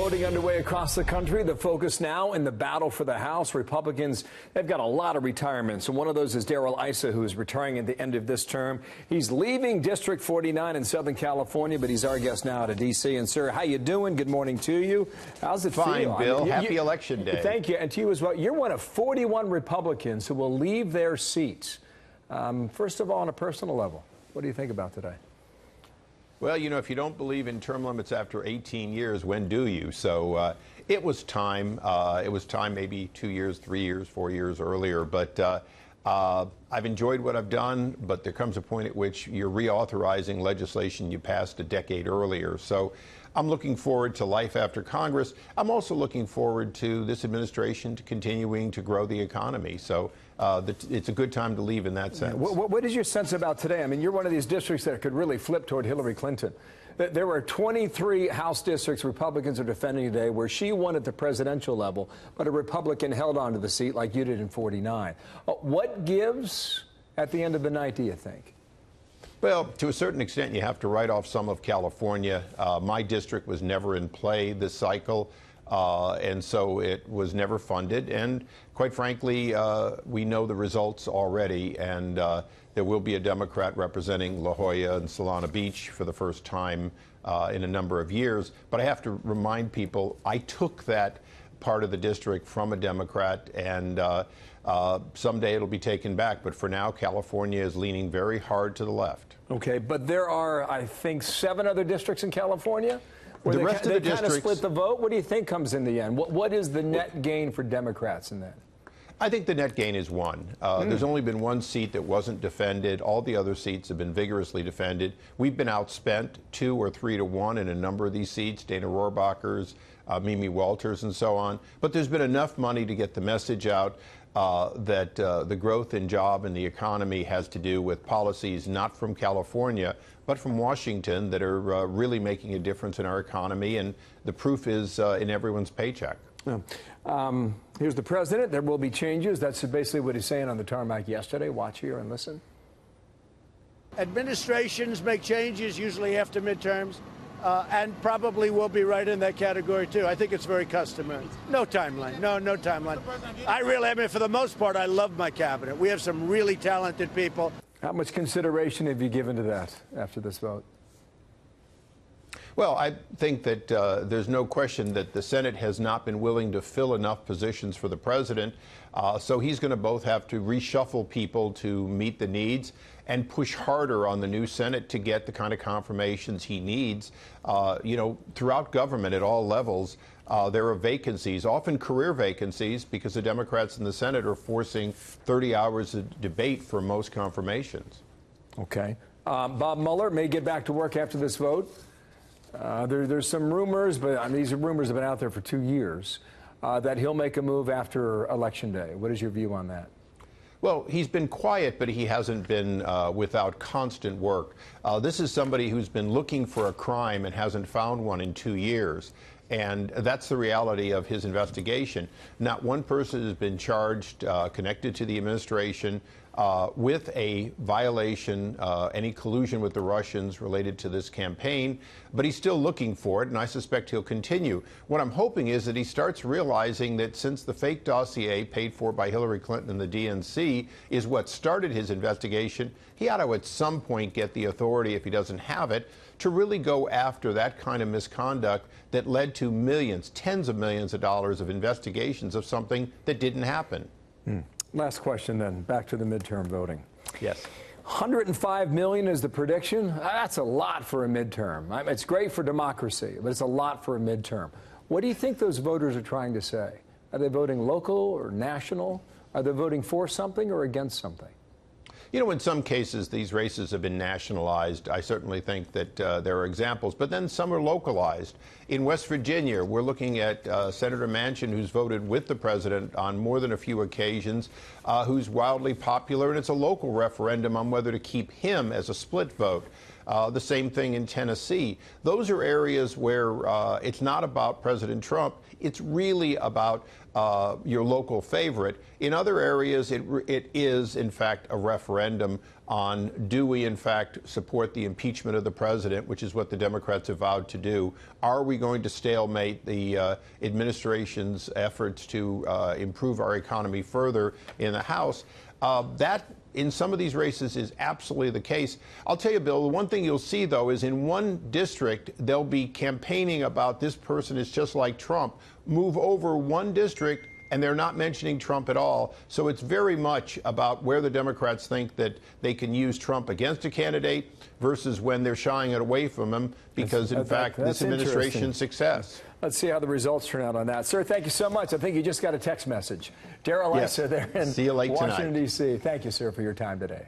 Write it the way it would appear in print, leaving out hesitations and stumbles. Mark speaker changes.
Speaker 1: voting underway across the country. The focus now in the battle for the House. Republicans, they've got a lot of retirements. And one of those is Issa, who is retiring at the end of this term. He's leaving District 49 in Southern California, but he's our guest now out of D.C. And, sir, how you doing? Good morning to you. How's it feel?
Speaker 2: Fine, Bill. Happy Election Day.
Speaker 1: Thank you. And to you as well. You're one of 41 Republicans who will leave their seats. First of all, on a personal level, what do you think about today?
Speaker 2: Well, you know, if you don't believe in term limits after 18 years, when do you? So it was time. It was time maybe 2 years, 3 years, 4 years earlier. But I've enjoyed what I've done, but there comes a point at which you're reauthorizing legislation you passed a decade earlier. So I'm looking forward to life after Congress. I'm also looking forward to this administration to continuing to grow the economy. So it's a good time to leave in that sense.
Speaker 1: What is your sense about today? I mean, you're one of these districts that could really flip toward Hillary Clinton. There were 23 House districts Republicans are defending today where she won at the presidential level, but a Republican held on to the seat like you did in 49. What gives at the end of the night, do you think?
Speaker 2: Well, to a certain extent, you have to write off some of California. My district was never in play this cycle, and so it was never funded. And quite frankly, we know the results already, and there will be a Democrat representing La Jolla and Solana Beach for the first time in a number of years. But I have to remind people, I took that part of the district from a Democrat, and someday it'll be taken back. But for now, California is leaning very hard to the left.
Speaker 1: Okay, but there are, I think, 7 other districts in California where
Speaker 2: the rest of the
Speaker 1: they kind of
Speaker 2: districts
Speaker 1: split the vote. What do you think comes in the end? What is the net gain for Democrats in that?
Speaker 2: I think the net gain is 1. There's only been 1 seat that wasn't defended. All the other seats have been vigorously defended. We've been outspent 2 or 3 to 1 in a number of these seats, Dana Rohrabacher's, Mimi Walters, and so on. But there's been enough money to get the message out that the growth in job and the economy has to do with policies not from California, but from Washington that are really making a difference in our economy. And the proof is in everyone's paycheck.
Speaker 1: Here's the president. There will be changes. That's basically what he's saying on the tarmac yesterday. Watch here and listen.
Speaker 3: Administrations make changes usually after midterms, and probably will be right in that category, too. I think it's very customary. No timeline. No timeline. I mean, for the most part, I love my cabinet. We have some really talented people.
Speaker 1: How much consideration have you given to that after this vote?
Speaker 2: Well, I think that there's no question that the Senate has not been willing to fill enough positions for the president. So he's going to both have to reshuffle people to meet the needs and push harder on the new Senate to get the kind of confirmations he needs. You know, throughout government at all levels, there are vacancies, often career vacancies, because the Democrats in the Senate are forcing 30 hours of debate for most confirmations.
Speaker 1: Okay. Bob Mueller may get back to work after this vote. There's some rumors, but these rumors have been out there for 2 years, that he'll make a move after Election Day. What is your view on that?
Speaker 2: Well, he's been quiet, but he hasn't been without constant work. This is somebody who's been looking for a crime and hasn't found one in 2 years. And that's the reality of his investigation. Not one person has been charged connected to the administration with a violation, any collusion with the Russians related to this campaign, but he's still looking for it, and I suspect he'll continue. What I'm hoping is that he starts realizing that since the fake dossier paid for by Hillary Clinton and the DNC is what started his investigation, he ought to at some point get the authority, if he doesn't have it, to really go after that kind of misconduct that led to millions, tens of millions of dollars of investigations of something that didn't happen.
Speaker 1: Last question then, back to the midterm voting.
Speaker 2: Yes.
Speaker 1: 105 million is the prediction. That's a lot for a midterm. It's great for democracy, but it's a lot for a midterm. What do you think those voters are trying to say? Are they voting local or national? Are they voting for something or against something?
Speaker 2: You know, in some cases, these races have been nationalized. I certainly think that there are examples, but then some are localized. In West Virginia, we're looking at Senator Manchin, who's voted with the president on more than a few occasions, who's wildly popular, and it's a local referendum on whether to keep him as a split vote. The same thing in Tennessee. Those are areas where it's not about President Trump. It's really about your local favorite. In other areas, it is, in fact, a referendum on do we, in fact, support the impeachment of the president, which is what the Democrats have vowed to do. Are we going to stalemate the administration's efforts to improve our economy further in the House? That, in some of these races, is absolutely the case. I'll tell you, Bill, the one thing you'll see, though, is in one district, they'll be campaigning about this person is just like Trump. Move over one district, and they're not mentioning Trump at all. So it's very much about where the Democrats think that they can use Trump against a candidate versus when they're shying it away from him because, in fact, this administration's success.
Speaker 1: Let's see how the results turn out on that. Sir, thank you so much. I think you just got a text message. Daryl Issa there in
Speaker 2: See you late
Speaker 1: Washington,
Speaker 2: tonight.
Speaker 1: D.C. Thank you, sir, for your time today.